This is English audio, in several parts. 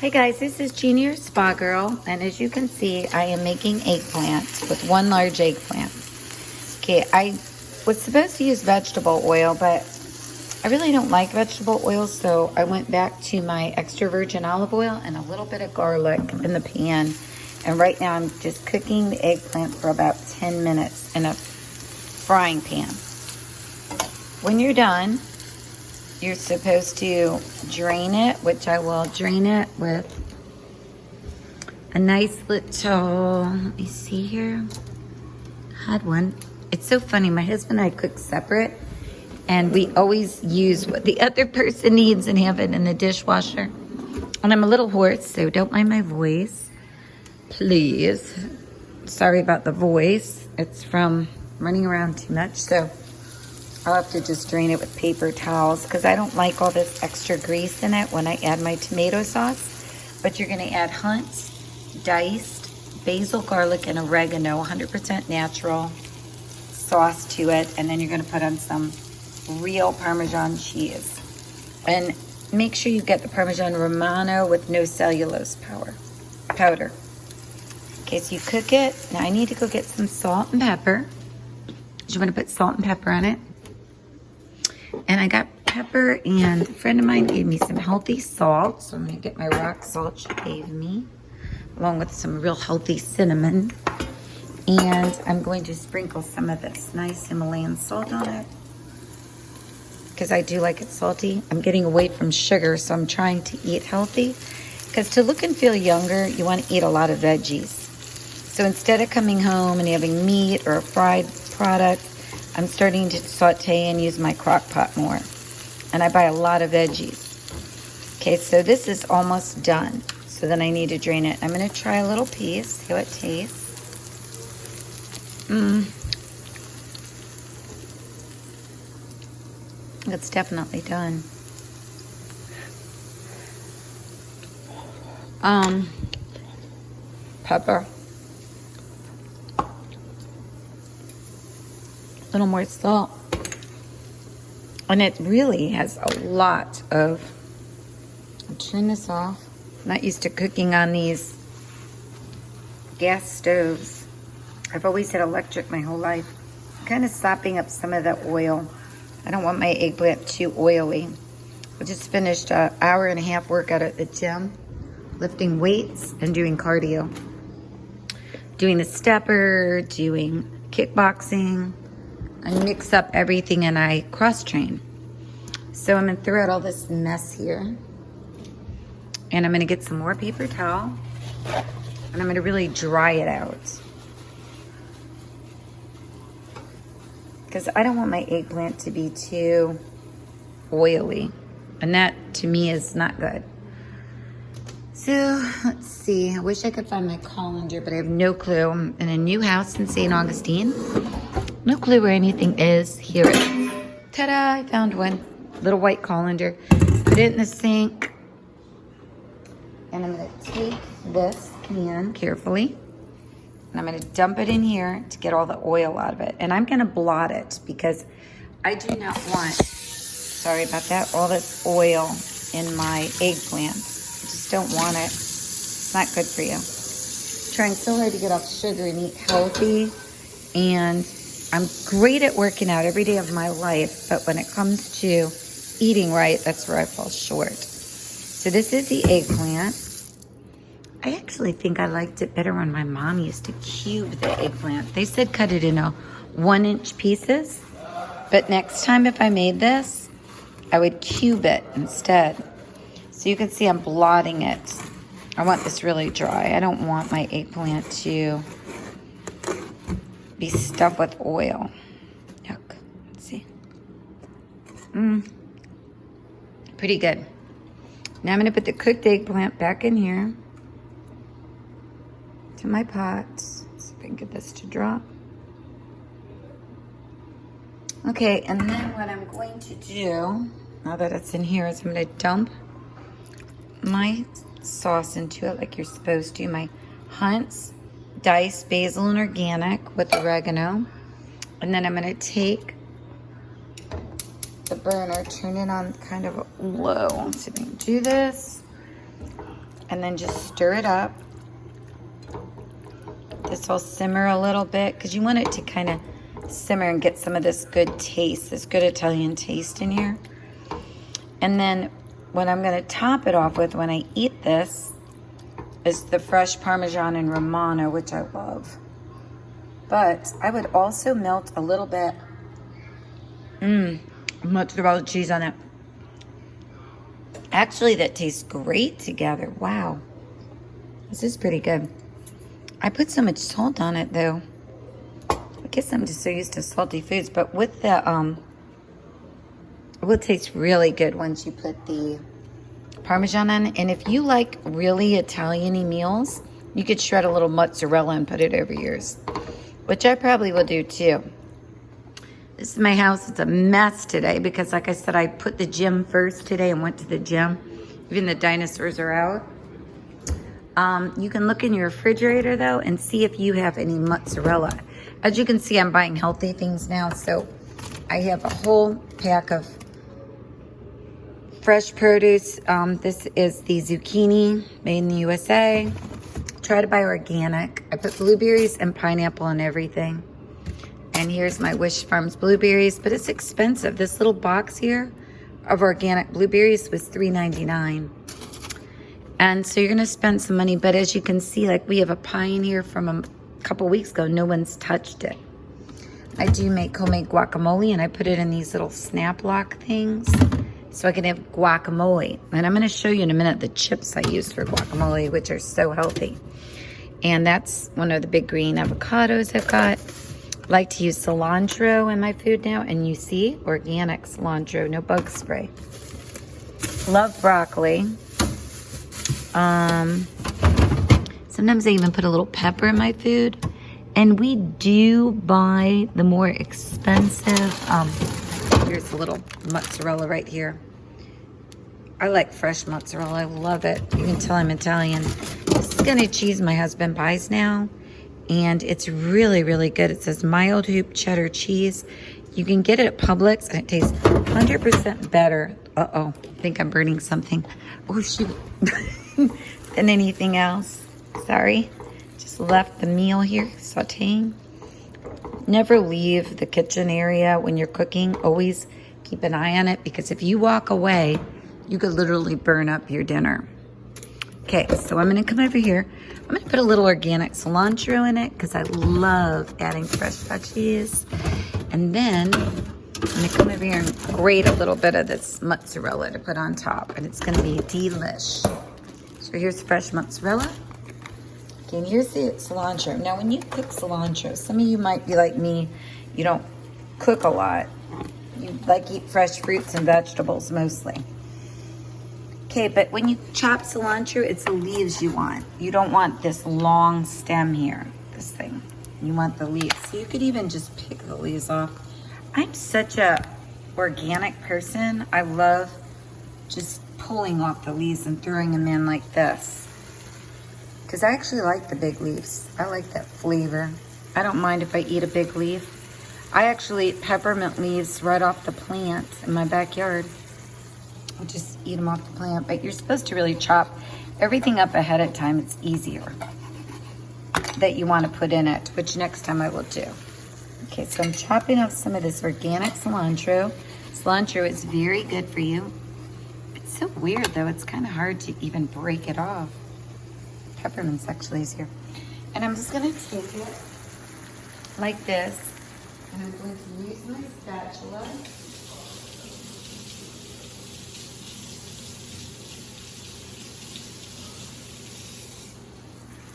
Hey guys, this is Jeannie, your spa girl, and as you can see, I am making eggplant with one large eggplant. Okay, I was supposed to use vegetable oil, but I really don't like vegetable oil, so I went back to my extra virgin olive oil and a little bit of garlic in the pan. And right now I'm just cooking the eggplant for about 10 minutes in a frying pan. When you're done, you're supposed to drain it, which I will drain it with a nice little, let me see here, had one. It's so funny, my husband and I cook separate, and we always use what the other person needs and have it in the dishwasher. And I'm a little hoarse, so don't mind my voice, please. Sorry about the voice. It's from running around too much, so I'll have to just drain it with paper towels because I don't like all this extra grease in it when I add my tomato sauce. But you're gonna add Hunt's diced basil, garlic, and oregano, 100% natural sauce to it. And then you're gonna put on some real Parmesan cheese. And make sure you get the Parmesan Romano with no cellulose powder. Okay, so you cook it. Now I need to go get some salt and pepper. You wanna put salt and pepper on it. And I got pepper, and a friend of mine gave me some healthy salt. So I'm gonna get my rock salt she gave me, along with some real healthy cinnamon. And I'm going to sprinkle some of this nice Himalayan salt on it, because I do like it salty. I'm getting away from sugar, so I'm trying to eat healthy. Because to look and feel younger, you want to eat a lot of veggies. So instead of coming home and having meat or a fried product, I'm starting to saute and use my crock pot more. And I buy a lot of veggies. Okay, so this is almost done. So then I need to drain it. I'm gonna try a little piece, see how it tastes. It's definitely done. Pepper. A little more salt, and it really has a lot of, I'll turn this off. I'm not used to cooking on these gas stoves. I've always had electric my whole life. I'm kind of sopping up some of the oil. I don't want my eggplant too oily. I just finished an hour and a half workout at the gym, lifting weights and doing cardio, doing the stepper, doing kickboxing. I mix up everything and I cross-train. So I'm gonna throw out all this mess here. And I'm gonna get some more paper towel. And I'm gonna really dry it out. Because I don't want my eggplant to be too oily. And that, to me, is not good. So, let's see. I wish I could find my colander, but I have no clue. I'm in a new house in St. Augustine. No clue where anything is. Here it is. Ta-da, I found one. Little white colander. Put it in the sink. And I'm gonna take this pan carefully. And I'm gonna dump it in here to get all the oil out of it. And I'm gonna blot it because I do not want, sorry about that, all this oil in my eggplant. I just don't want it. It's not good for you. I'm trying so hard to get off sugar and eat healthy. And I'm great at working out every day of my life, but when it comes to eating right, that's where I fall short. So this is the eggplant. I actually think I liked it better when my mom used to cube the eggplant. They said cut it in 1-inch pieces, but next time if I made this, I would cube it instead. So you can see I'm blotting it. I want this really dry. I don't want my eggplant to be stuffed with oil. Yuck. Let's see. Pretty good. Now I'm going to put the cooked eggplant back in here to my pot. See if I can get this to drop. Okay, and then what I'm going to do, now that it's in here, is I'm going to dump my sauce into it like you're supposed to. My Hunt's diced basil and organic with oregano. And then I'm going to take the burner, turn it on kind of low. Let's see if I can do this. And then just stir it up. This will simmer a little bit because you want it to kind of simmer and get some of this good taste, this good Italian taste in here. And then what I'm going to top it off with when I eat this is the fresh Parmesan and Romano, which I love. But I would also melt a little bit mozzarella cheese on it. Actually, that tastes great together. Wow. This is pretty good. I put so much salt on it, though. I guess I'm just so used to salty foods. But with the, it will taste really good once you put the Parmesan on it. And if you like really Italian-y meals, you could shred a little mozzarella and put it over yours, which I probably will do, too. This is my house. It's a mess today because, like I said, I put the gym first today and went to the gym. Even the dinosaurs are out. You can look in your refrigerator, though, and see if you have any mozzarella. As you can see, I'm buying healthy things now, so I have a whole pack of fresh produce. This is the zucchini made in the USA. Try to buy organic. I put blueberries and pineapple and everything. And here's my Wish Farms blueberries, but it's expensive. This little box here of organic blueberries was $3.99. And so you're gonna spend some money, but as you can see, like we have a pine here from a couple weeks ago. No one's touched it. I do make homemade guacamole, and I put it in these little snap lock things so I can have guacamole. And I'm gonna show you in a minute the chips I use for guacamole, which are so healthy. And that's one of the big green avocados I've got. I like to use cilantro in my food now, and you see, organic cilantro, no bug spray. Love broccoli. Sometimes I even put a little pepper in my food. And we do buy the more expensive, here's a little mozzarella right here. I like fresh mozzarella, I love it. You can tell I'm Italian. This is gonna cheese my husband buys now. And it's really, really good. It says mild hoop cheddar cheese. You can get it at Publix, and it tastes 100% better. Uh-oh, I think I'm burning something. Oh, shoot. Than anything else. Sorry. Just left the meal here, sautéing. Never leave the kitchen area when you're cooking. Always keep an eye on it, because if you walk away, you could literally burn up your dinner. Okay, so I'm going to come over here. I'm going to put a little organic cilantro in it because I love adding fresh veggies. And then I'm going to come over here and grate a little bit of this mozzarella to put on top. And it's going to be delish. So here's fresh mozzarella. Okay, and here's the cilantro. Now, when you cook cilantro, some of you might be like me. You don't cook a lot. You like eat fresh fruits and vegetables mostly. Okay, but when you chop cilantro, it's the leaves you want. You don't want this long stem here, this thing. You want the leaves. So you could even just pick the leaves off. I'm such a organic person. I love just pulling off the leaves and throwing them in like this. Because I actually like the big leaves. I like that flavor. I don't mind if I eat a big leaf. I actually eat peppermint leaves right off the plant in my backyard. I'll just eat them off the plant, but you're supposed to really chop everything up ahead of time. It's easier that you want to put in it, which next time I will do. Okay, so I'm chopping up some of this organic cilantro. Cilantro is very good for you. It's so weird though, it's kind of hard to even break it off. Peppermint's actually easier. And I'm just gonna take it like this, and I'm going to use my spatula.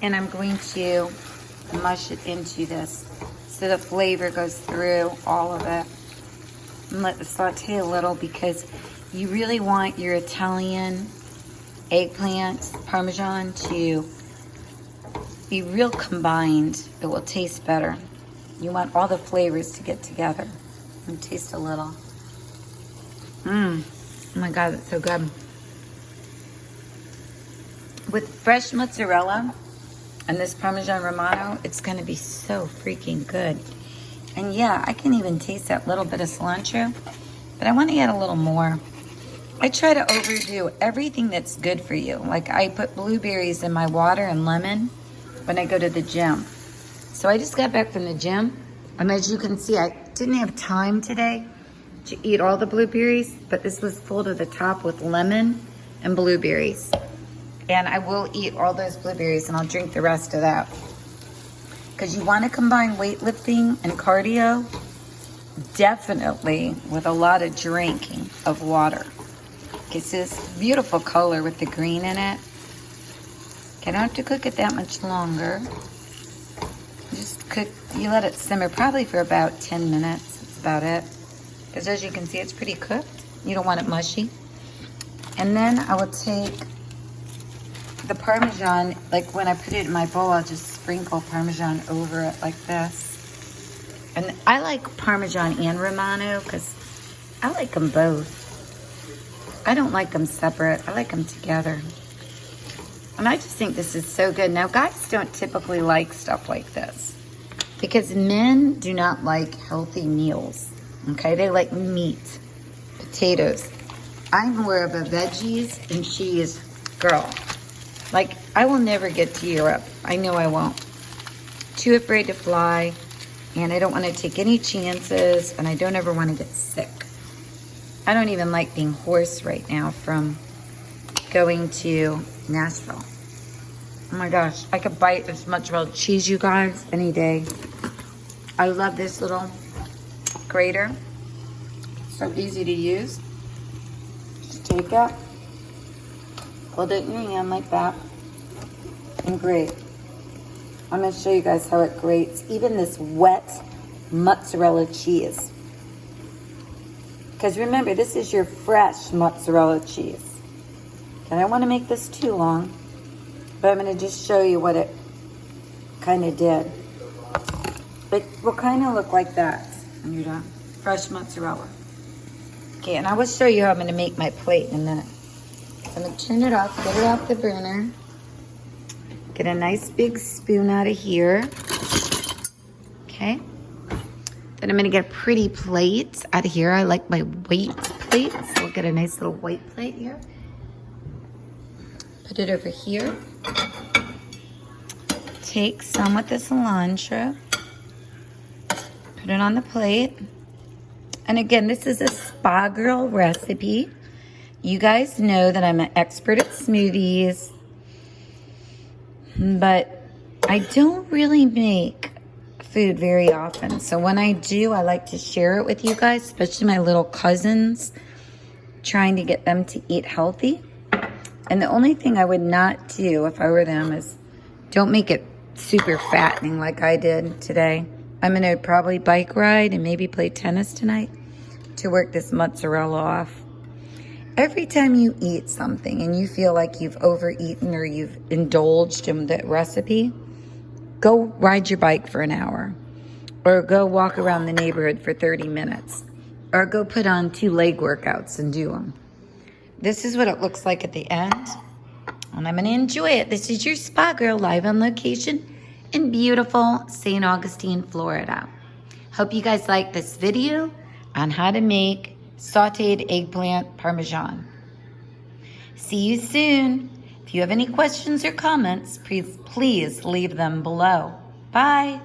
And I'm going to mush it into this so the flavor goes through all of it. And let it saute a little, because you really want your Italian eggplant Parmesan to be real combined. It will taste better. You want all the flavors to get together. And taste a little. Oh my God, that's so good. With fresh mozzarella and this Parmesan Romano, it's gonna be so freaking good. And yeah, I can even taste that little bit of cilantro, but I wanna add a little more. I try to overdo everything that's good for you. Like I put blueberries in my water and lemon when I go to the gym. So I just got back from the gym, and as you can see, I didn't have time today to eat all the blueberries, but this was full to the top with lemon and blueberries. And I will eat all those blueberries, and I'll drink the rest of that. Because you want to combine weightlifting and cardio, definitely with a lot of drinking of water. It's this beautiful color with the green in it. Okay, I don't have to cook it that much longer. Just cook, you let it simmer probably for about 10 minutes. That's about it. Because as you can see, it's pretty cooked. You don't want it mushy. And then I will take the Parmesan, like when I put it in my bowl, I'll just sprinkle Parmesan over it like this. And I like Parmesan and Romano because I like them both. I don't like them separate. I like them together. And I just think this is so good. Now, guys don't typically like stuff like this because men do not like healthy meals, okay? They like meat, potatoes. I'm more of a veggies and cheese girl. Like, I will never get to Europe. I know I won't. Too afraid to fly, and I don't want to take any chances, and I don't ever want to get sick. I don't even like being hoarse right now from going to Nashville. Oh my gosh, I could bite as much mozzarella cheese, you guys, any day. I love this little grater. So easy to use. Just take it, hold it in your hand like that, and grate. I'm gonna show you guys how it grates, even this wet mozzarella cheese. Because remember, this is your fresh mozzarella cheese. Okay, I don't want to make this too long, but I'm going to just show you what it kind of did. It will kind of look like that when you're done. Fresh mozzarella. Okay, and I will show you how I'm going to make my plate in a minute. So I'm going to turn it off, get it off the burner. Get a nice big spoon out of here. Okay. Then I'm gonna get a pretty plate out of here. I like my white plate, so we'll get a nice little white plate here. Put it over here. Take some with the cilantro. Put it on the plate. And again, this is a Spa Girl recipe. You guys know that I'm an expert at smoothies, but I don't really make food very often. So when I do, I like to share it with you guys, especially my little cousins, trying to get them to eat healthy. And the only thing I would not do if I were them is don't make it super fattening like I did today. I'm going to probably bike ride and maybe play tennis tonight to work this mozzarella off. Every time you eat something and you feel like you've overeaten or you've indulged in the recipe, go ride your bike for an hour, or go walk around the neighborhood for 30 minutes, or go put on 2 leg workouts and do them. This is what it looks like at the end, and I'm going to enjoy it. This is your Spa Girl live on location in beautiful St. Augustine, Florida. Hope you guys like this video on how to make sauteed eggplant Parmesan. See you soon. If you have any questions or comments, please leave them below. Bye.